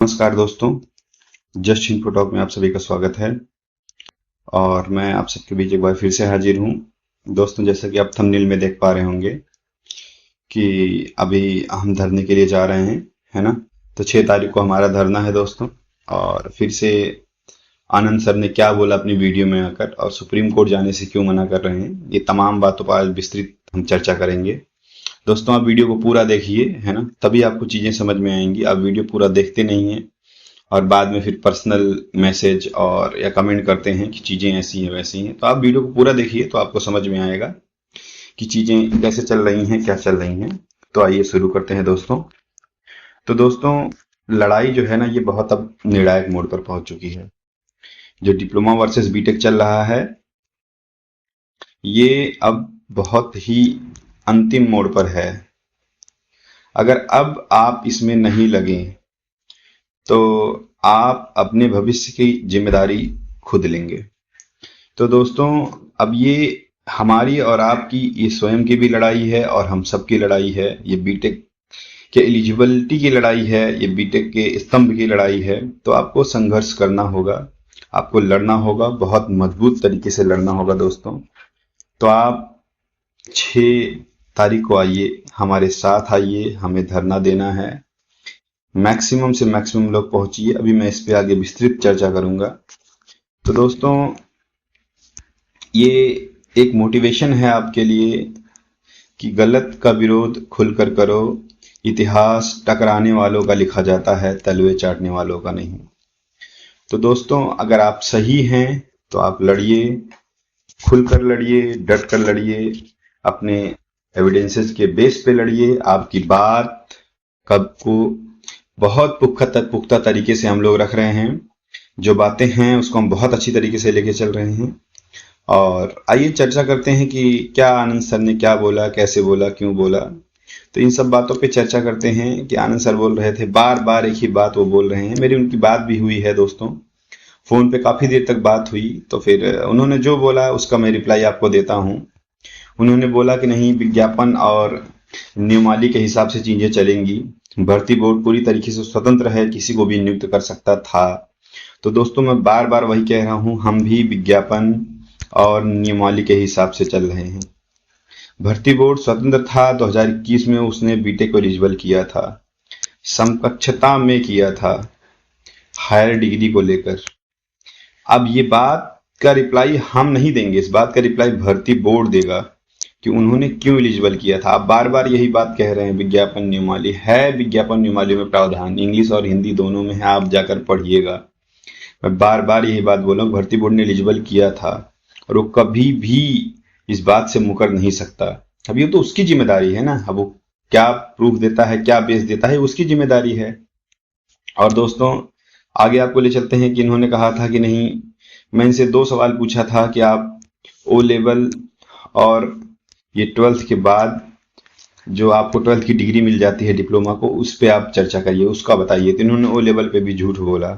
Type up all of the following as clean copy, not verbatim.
नमस्कार दोस्तों, just info talk में आप सभी का स्वागत है। और मैं आप सबके बीच एक बार फिर से हाजिर हूँ। दोस्तों, जैसा कि आप थंबनेल में देख पा रहे होंगे कि अभी हम धरने के लिए जा रहे हैं, है ना। तो 6 तारीख को हमारा धरना है दोस्तों। और फिर से आनंद सर ने क्या बोला अपनी वीडियो में आकर, और सुप्रीम कोर्ट जाने से क्यों मना कर रहे हैं, ये तमाम बातों पर आज विस्तृत हम चर्चा करेंगे। दोस्तों, आप वीडियो को पूरा देखिए, है ना, तभी आपको चीजें समझ में आएंगी। आप वीडियो पूरा देखते नहीं हैं और बाद में फिर पर्सनल मैसेज और या कमेंट करते हैं कि चीजें ऐसी हैं वैसी हैं। तो आप वीडियो को पूरा देखिए तो आपको समझ में आएगा कि चीजें कैसे चल रही हैं, क्या चल रही हैं। तो आइए शुरू करते हैं दोस्तों। तो दोस्तों, लड़ाई जो है ना, ये बहुत अब निर्णायक मोड़ पर पहुंच चुकी है। जो डिप्लोमा वर्सेस बीटेक चल रहा है, ये अब बहुत ही अंतिम मोड़ पर है। अगर अब आप इसमें नहीं लगे तो आप अपने भविष्य की जिम्मेदारी खुद लेंगे। तो दोस्तों, अब ये हमारी और आपकी, ये स्वयं की भी लड़ाई है और हम सबकी लड़ाई है। ये बीटेक के एलिजिबिलिटी की लड़ाई है, ये बीटेक के स्तंभ की लड़ाई है। तो आपको संघर्ष करना होगा, आपको लड़ना होगा, बहुत मजबूत तरीके से लड़ना होगा दोस्तों। तो आप 6 तारीख को आइए, हमारे साथ आइए, हमें धरना देना है। मैक्सिमम से मैक्सिमम लोग पहुंचिए। अभी मैं इस पे आगे विस्तृत चर्चा करूंगा। तो दोस्तों, ये एक मोटिवेशन है आपके लिए कि गलत का विरोध खुलकर करो। इतिहास टकराने वालों का लिखा जाता है, तलवे चाटने वालों का नहीं। तो दोस्तों, अगर आप सही हैं तो आप लड़िए, खुलकर लड़िए, डट कर लड़िए, अपने एविडेंसेस के बेस पे लड़िए। आपकी बात कब को बहुत पुख्ता तरीके से हम लोग रख रहे हैं। जो बातें हैं उसको हम बहुत अच्छी तरीके से लेके चल रहे हैं। और आइए चर्चा करते हैं कि क्या आनंद सर ने क्या बोला, कैसे बोला, क्यों बोला। तो इन सब बातों पे चर्चा करते हैं कि आनंद सर बोल रहे थे, बार बार एक ही बात वो बोल रहे हैं। मेरी उनकी बात भी हुई है दोस्तों, फोन पे काफी देर तक बात हुई। तो फिर उन्होंने जो बोला उसका मैं रिप्लाई आपको देता हूँ। उन्होंने बोला कि नहीं, विज्ञापन और नियमावली के हिसाब से चीजें चलेंगी। भर्ती बोर्ड पूरी तरीके से स्वतंत्र है, किसी को भी नियुक्त कर सकता था। तो दोस्तों, मैं बार बार वही कह रहा हूं, हम भी विज्ञापन और नियमावली के हिसाब से चल रहे हैं। भर्ती बोर्ड स्वतंत्र था। 2021 में उसने बीटेक को एलिजिबल किया था, समकक्षता में किया था, हायर डिग्री को लेकर। अब ये बात का रिप्लाई हम नहीं देंगे, इस बात का रिप्लाई भर्ती बोर्ड देगा कि उन्होंने क्यों एलिजिबल किया था। आप बार बार यही बात कह रहे हैं, विज्ञापन नियमावली है, विज्ञापन नियमावली में प्रावधान इंग्लिश और हिंदी दोनों में है, आप जाकर पढ़िएगा। मैं बार बार यही बात बोल रहा हूँ, भर्ती बोर्ड ने एलिजिबल किया था और वो कभी भी इस बात से मुकर नहीं सकता। अब ये तो उसकी जिम्मेदारी है ना, अब वो क्या प्रूफ देता है, क्या बेस देता है, उसकी जिम्मेदारी है। और दोस्तों, आगे आपको ले चलते हैं कि इन्होंने कहा था कि नहीं, मैं इनसे 2 सवाल पूछा था कि आप ओ लेवल और ये 12th के बाद जो आपको 12th की डिग्री मिल जाती है डिप्लोमा को, उस पे आप चर्चा करिए, उसका बताइए। तो इन्होंने ओ लेवल पे भी झूठ बोला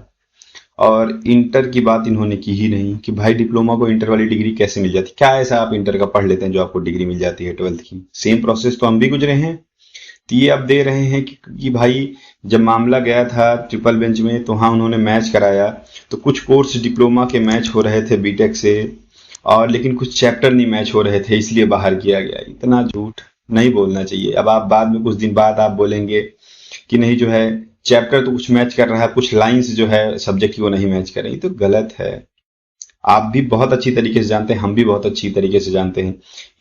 और इंटर की बात इन्होंने की ही नहीं कि भाई डिप्लोमा को इंटर वाली डिग्री कैसे मिल जाती। क्या ऐसा आप इंटर का पढ़ लेते हैं जो आपको डिग्री मिल जाती है 12th की? सेम प्रोसेस तो हम भी गुजरे हैं। तो ये आप दे रहे हैं कि भाई जब मामला गया था ट्रिपल बेंच में तो हाँ उन्होंने मैच कराया, तो कुछ कोर्स डिप्लोमा के मैच हो रहे थे बीटेक से, और लेकिन कुछ चैप्टर नहीं मैच हो रहे थे, इसलिए बाहर किया गया। इतना झूठ नहीं बोलना चाहिए। अब आप बाद में कुछ दिन बाद आप बोलेंगे कि नहीं, जो है चैप्टर तो कुछ मैच कर रहा है, कुछ लाइंस जो है सब्जेक्ट की वो नहीं मैच कर रही, तो गलत है। आप भी बहुत अच्छी तरीके से जानते हैं, हम भी बहुत अच्छी तरीके से जानते हैं।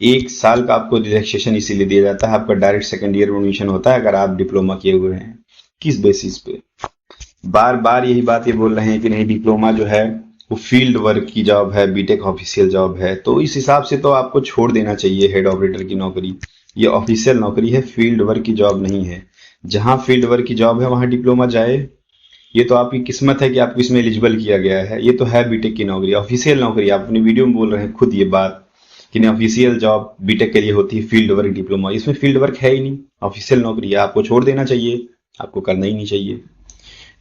1 साल का आपको रिलैक्सेशन इसीलिए दिया जाता है, आपका डायरेक्ट सेकंड ईयर में एडमिशन होता है अगर आप डिप्लोमा किए हुए हैं। किस बेसिस पे? बार बार यही बात ये बोल रहे हैं कि नहीं, डिप्लोमा जो है वो फील्ड वर्क की जॉब है, बीटेक ऑफिशियल जॉब है। तो इस हिसाब से तो आपको छोड़ देना चाहिए हेड ऑपरेटर की नौकरी। ये ऑफिशियल नौकरी है, फील्ड वर्क की जॉब नहीं है। जहां फील्ड वर्क की जॉब है वहां डिप्लोमा जाए। ये तो आपकी किस्मत है कि आपको इसमें एलिजिबल किया गया है। ये तो है बीटेक की नौकरी, ऑफिशियल नौकरी। आप अपनी वीडियो में बोल रहे हैं खुद ये बात कि नहीं, ऑफिशियल जॉब बीटेक के लिए होती है, फील्ड वर्क डिप्लोमा। इसमें फील्ड वर्क है ही नहीं, ऑफिशियल नौकरी है। आपको छोड़ देना चाहिए, आपको करना ही नहीं चाहिए।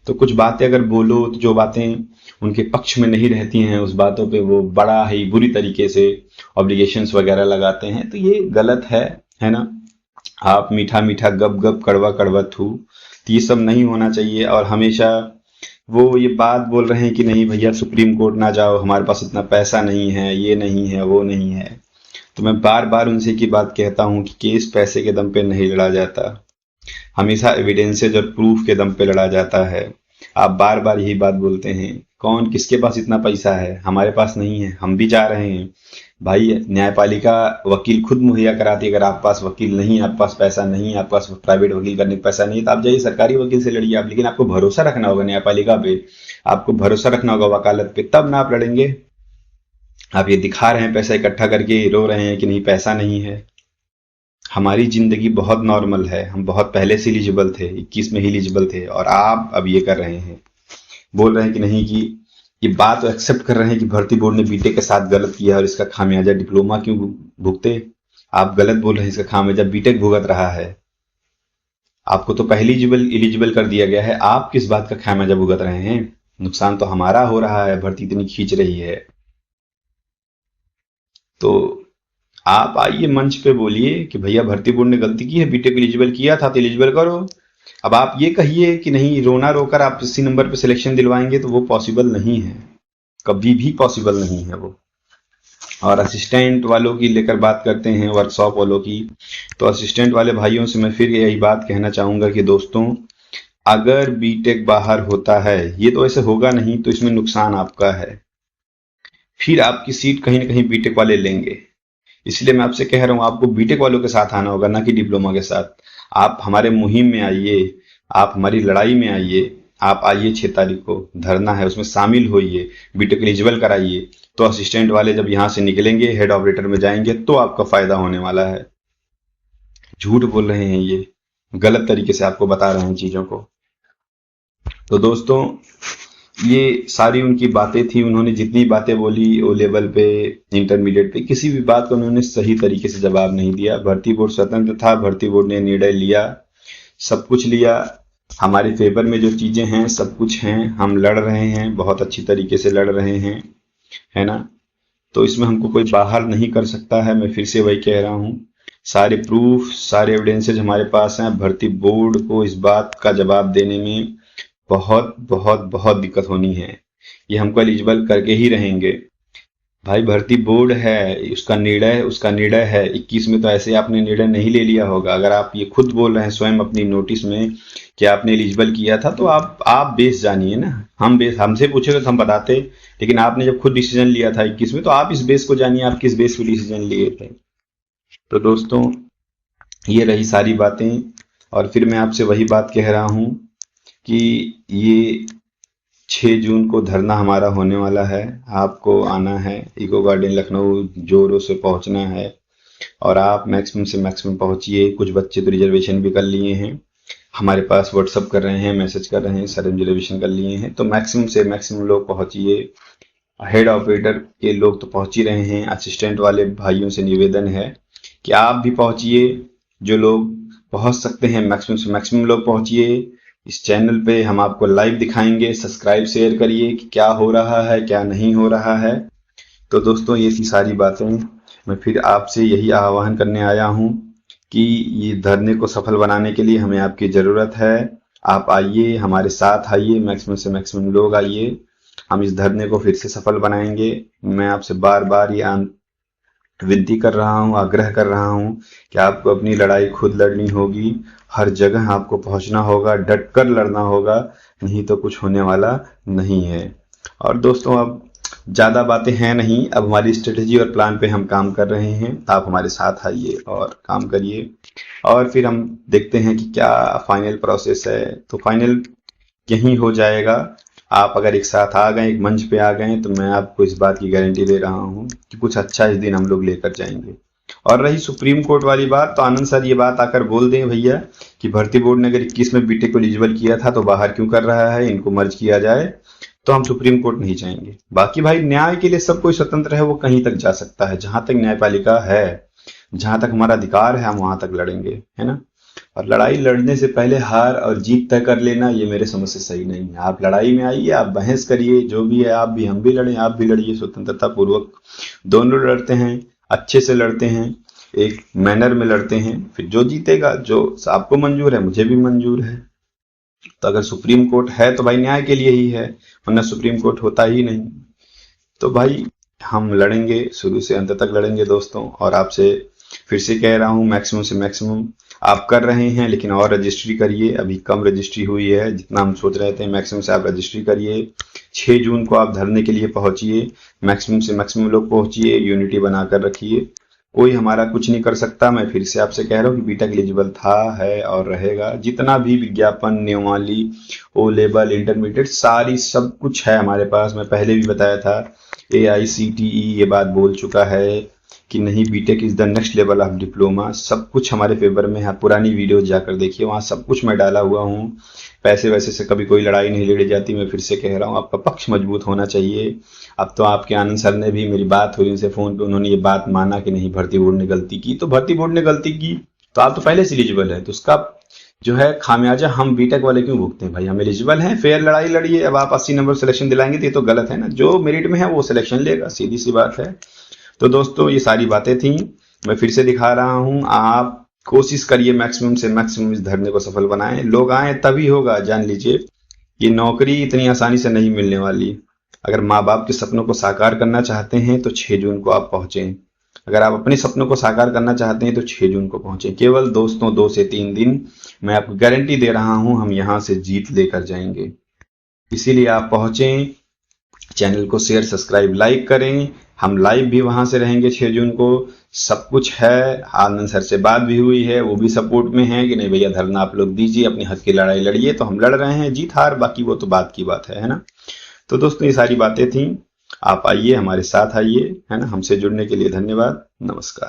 तो कुछ बातें अगर बोलो तो जो बातें उनके पक्ष में नहीं रहती हैं, उस बातों पे वो बड़ा ही बुरी तरीके से ऑब्लिगेशंस वगैरह लगाते हैं। तो ये गलत है ना। आप मीठा मीठा गप गप कड़वा कड़वा थू, तो ये सब नहीं होना चाहिए। और हमेशा वो ये बात बोल रहे हैं कि नहीं भैया सुप्रीम कोर्ट ना जाओ, हमारे पास इतना पैसा नहीं है, ये नहीं है, वो नहीं है। तो मैं बार बार उनसे की बात कहता हूँ कि केस पैसे के दम पे नहीं लड़ा जाता, हमेशा एविडेंसेज और प्रूफ के दम पे लड़ा जाता है। आप बार बार यही बात बोलते हैं, कौन किसके पास इतना पैसा है? हमारे पास नहीं है, हम भी जा रहे हैं भाई। न्यायपालिका वकील खुद मुहैया कराती है। अगर आप पास वकील नहीं, आप पास पैसा नहीं, आप पास प्राइवेट वकील करने का पैसा नहीं, तो आप जाइए सरकारी वकील से लड़िए आप। लेकिन आपको भरोसा रखना होगा न्यायपालिका पे, आपको भरोसा रखना होगा वकालत पे, तब ना आप लड़ेंगे। आप ये दिखा रहे हैं पैसा इकट्ठा करके, रो रहे हैं कि नहीं पैसा नहीं है। हमारी जिंदगी बहुत नॉर्मल है, हम बहुत पहले से एलिजिबल थे, 21 में ही एलिजिबल थे, और आप अब ये कर रहे हैं, बोल रहे हैं कि नहीं, कि ये बात एक्सेप्ट कर रहे हैं कि भर्ती बोर्ड ने बीटेक के साथ गलत किया और इसका खामियाजा डिप्लोमा क्यों भुगते। आप गलत बोल रहे हैं, इसका खामियाजा बीटेक भुगत रहा है। आपको तो पहले एलिजिबल कर दिया गया है, आप किस बात का खामियाजा भुगत रहे हैं? नुकसान तो हमारा हो रहा है, भर्ती इतनी खींच रही है। तो आप आइए मंच पे बोलिए कि भैया भर्ती बोर्ड ने गलती की है, बीटेक एलिजिबल किया था तो एलिजिबल करो। अब आप ये कहिए कि नहीं, रोना रोकर आप इसी नंबर पे सिलेक्शन दिलवाएंगे, तो वो पॉसिबल नहीं है, कभी भी पॉसिबल नहीं है वो। और असिस्टेंट वालों की लेकर बात करते हैं, वर्कशॉप वालों की, तो असिस्टेंट वाले भाइयों से मैं फिर यही बात कहना चाहूंगा कि दोस्तों, अगर बीटेक बाहर होता है, ये तो ऐसे होगा नहीं, तो इसमें नुकसान आपका है, फिर आपकी सीट कहीं ना कहीं बीटेक वाले लेंगे। इसलिए मैं आपसे कह रहा हूं, आपको बीटेक वालों के साथ आना होगा, ना कि डिप्लोमा के साथ। आप हमारे मुहिम में आइए, आप हमारी लड़ाई में आइए। आप आइए 6 तारीख को धरना है, उसमें शामिल होइए, बीटेक एलिजिबल कराइए। तो असिस्टेंट वाले जब यहां से निकलेंगे, हेड ऑपरेटर में जाएंगे, तो आपका फायदा होने वाला है। झूठ बोल रहे हैं, ये गलत तरीके से आपको बता रहे हैं चीजों को। तो दोस्तों, ये सारी उनकी बातें थी। उन्होंने जितनी बातें बोली ओ लेवल पे, इंटरमीडिएट पे, किसी भी बात को उन्होंने सही तरीके से जवाब नहीं दिया। भर्ती बोर्ड स्वतंत्र था, भर्ती बोर्ड ने निर्णय लिया, सब कुछ लिया। हमारे फेवर में जो चीजें हैं सब कुछ हैं, हम लड़ रहे हैं, बहुत अच्छी तरीके से लड़ रहे हैं, है ना। तो इसमें हमको कोई बाहर नहीं कर सकता है। मैं फिर से वही कह रहा हूँ, सारे प्रूफ, सारे एविडेंसेज हमारे पास हैं। भर्ती बोर्ड को इस बात का जवाब देने में बहुत बहुत बहुत दिक्कत होनी है। ये हमको एलिजिबल करके ही रहेंगे भाई। भर्ती बोर्ड है, उसका निर्णय है। 21 में तो ऐसे आपने निर्णय नहीं ले लिया होगा। अगर आप ये खुद बोल रहे हैं स्वयं अपनी नोटिस में कि आपने एलिजिबल किया था, तो आप बेस जानिए ना। हमसे पूछे तो हम बताते, लेकिन आपने जब खुद डिसीजन लिया था 21 में, तो आप इस बेस को जानिए, आप किस बेस पे डिसीजन लिए थे। तो दोस्तों, ये रही सारी बातें। और फिर मैं आपसे वही बात कह रहा हूं कि ये 6 जून को धरना हमारा होने वाला है। आपको आना है, इको गार्डन लखनऊ जोरों से पहुंचना है, और आप मैक्सिमम से मैक्सिमम पहुंचिए। कुछ बच्चे तो रिजर्वेशन भी कर लिए हैं, हमारे पास व्हाट्सअप कर रहे हैं, मैसेज कर रहे हैं, सर रिजर्वेशन कर लिए हैं। तो मैक्सिमम से मैक्सिमम लोग पहुंचिए। हेड ऑपरेटर के लोग तो पहुंच ही रहे हैं। असिस्टेंट वाले भाइयों से निवेदन है कि आप भी पहुंचिए। जो लोग पहुंच सकते हैं, मैक्सिमम से मैक्सिमम लोग पहुंचिए। इस चैनल पे हम आपको लाइव दिखाएंगे। सब्सक्राइब शेयर करिए कि क्या हो रहा है, क्या नहीं हो रहा है। तो दोस्तों, ये थी सारी बातें। मैं फिर आपसे यही आह्वान करने आया हूं कि ये धरने को सफल बनाने के लिए हमें आपकी ज़रूरत है। आप आइए, हमारे साथ आइए, मैक्सिमम से मैक्सिमम लोग आइए। हम इस धरने को फिर से सफल बनाएंगे। मैं आपसे बार बार ये विनती कर रहा हूँ, आग्रह कर रहा हूँ कि आपको अपनी लड़ाई खुद लड़नी होगी। हर जगह आपको पहुंचना होगा, डट कर लड़ना होगा, नहीं तो कुछ होने वाला नहीं है। और दोस्तों, अब ज़्यादा बातें हैं नहीं, अब हमारी स्ट्रेटजी और प्लान पे हम काम कर रहे हैं। आप हमारे साथ आइए और काम करिए, और फिर हम देखते हैं कि क्या फाइनल प्रोसेस है। तो फाइनल यहीं हो जाएगा। आप अगर एक साथ आ गए, एक मंच पे आ गए, तो मैं आपको इस बात की गारंटी दे रहा हूँ कि कुछ अच्छा इस दिन हम लोग लेकर जाएंगे। और रही सुप्रीम कोर्ट वाली बात, तो आनंद सर ये बात आकर बोल दें भैया कि भर्ती बोर्ड ने अगर 21 में बीटेक को एलिजिबल किया था, तो बाहर क्यों कर रहा है, इनको मर्ज किया जाए। तो हम सुप्रीम कोर्ट नहीं जाएंगे। बाकी भाई, न्याय के लिए सब कोई स्वतंत्र है, वो कहीं तक जा सकता है। जहां तक न्यायपालिका है, जहां तक हमारा अधिकार है, हम वहां तक लड़ेंगे, है ना। और लड़ाई लड़ने से पहले हार और जीत तय कर लेना, ये मेरे समझ से सही नहीं है। आप लड़ाई में आइए, आप बहस करिए, जो भी है, आप भी, हम भी लड़ें, आप भी लड़िए, स्वतंत्रता पूर्वक दोनों लड़ते हैं, अच्छे से लड़ते हैं, एक मैनर में लड़ते हैं। फिर जो जीतेगा, जो आपको मंजूर है, मुझे भी मंजूर है। तो अगर सुप्रीम कोर्ट है तो भाई न्याय के लिए ही है, वरना सुप्रीम कोर्ट होता ही नहीं। तो भाई हम लड़ेंगे, शुरू से अंत तक लड़ेंगे दोस्तों। और आपसे फिर से कह रहा हूँ, मैक्सिमम से मैक्सिमम आप कर रहे हैं, लेकिन और रजिस्ट्री करिए। अभी कम रजिस्ट्री हुई है, जितना हम सोच रहे थे। मैक्सिमम से आप रजिस्ट्री करिए। 6 जून को आप धरने के लिए पहुंचिए, मैक्सिमम से मैक्सिमम लोग पहुंचिए, यूनिटी बनाकर रखिए। कोई हमारा कुछ नहीं कर सकता। मैं फिर से आपसे कह रहा हूँ कि बीटेक एलिजिबल था, है और रहेगा। जितना भी विज्ञापन, नियमावली, ओ लेवल, इंटरमीडिएट, सारी सब कुछ है हमारे पास। मैं पहले भी बताया था, AICTE ये बात बोल चुका है कि नहीं, BTech is the next level of diploma. सब कुछ हमारे फेवर में है। पुरानी वीडियो जाकर देखिए, वहाँ सब कुछ मैं डाला हुआ हूँ। पैसे वैसे से कभी कोई लड़ाई नहीं लड़ी जाती। मैं फिर से कह रहा हूँ, आपका पक्ष मजबूत होना चाहिए। अब तो आपके आनंद सर ने भी, मेरी बात हुई उनसे फोन पे, उन्होंने ये बात माना कि नहीं, भर्ती बोर्ड ने गलती की। तो भर्ती बोर्ड ने गलती की तो आप तो पहले से एलिजिबल है, तो उसका जो है खामियाजा हम बीटेक वाले क्यों भुगते हैं भाई? हम एलिजिबल हैं, फेयर लड़ाई लड़िए। अब आप 80 नंबर सिलेक्शन दिलाएंगे तो ये तो गलत है ना। जो मेरिट में है वो सिलेक्शन लेगा, सीधी सी बात है। तो दोस्तों ये सारी बातें थी, मैं फिर से दिखा रहा हूं। आप कोशिश करिए मैक्सिमम से मैक्सिमम इस धरने को सफल बनाएं। लोग आए तभी होगा, जान लीजिए। ये नौकरी इतनी आसानी से नहीं मिलने वाली। अगर माँ बाप के सपनों को साकार करना चाहते हैं तो 6 जून को आप पहुंचें। अगर आप अपने सपनों को साकार करना चाहते हैं तो 6 जून को पहुंचें। केवल दोस्तों 2 से 3 दिन, मैं आपको गारंटी दे रहा हूं, हम यहां से जीत लेकर जाएंगे। इसीलिए आप पहुंचें। चैनल को शेयर, सब्सक्राइब, लाइक करें। हम लाइव भी वहां से रहेंगे 6 जून को। सब कुछ है। आनंद सर से बात भी हुई है, वो भी सपोर्ट में है कि नहीं भैया धरना आप लोग दीजिए, अपनी हक की लड़ाई लड़िए। तो हम लड़ रहे हैं, जीत हार बाकी वो तो बात की बात है ना। तो दोस्तों ये सारी बातें थी। आप आइए, हमारे साथ आइए, है ना। हमसे जुड़ने के लिए धन्यवाद। नमस्कार।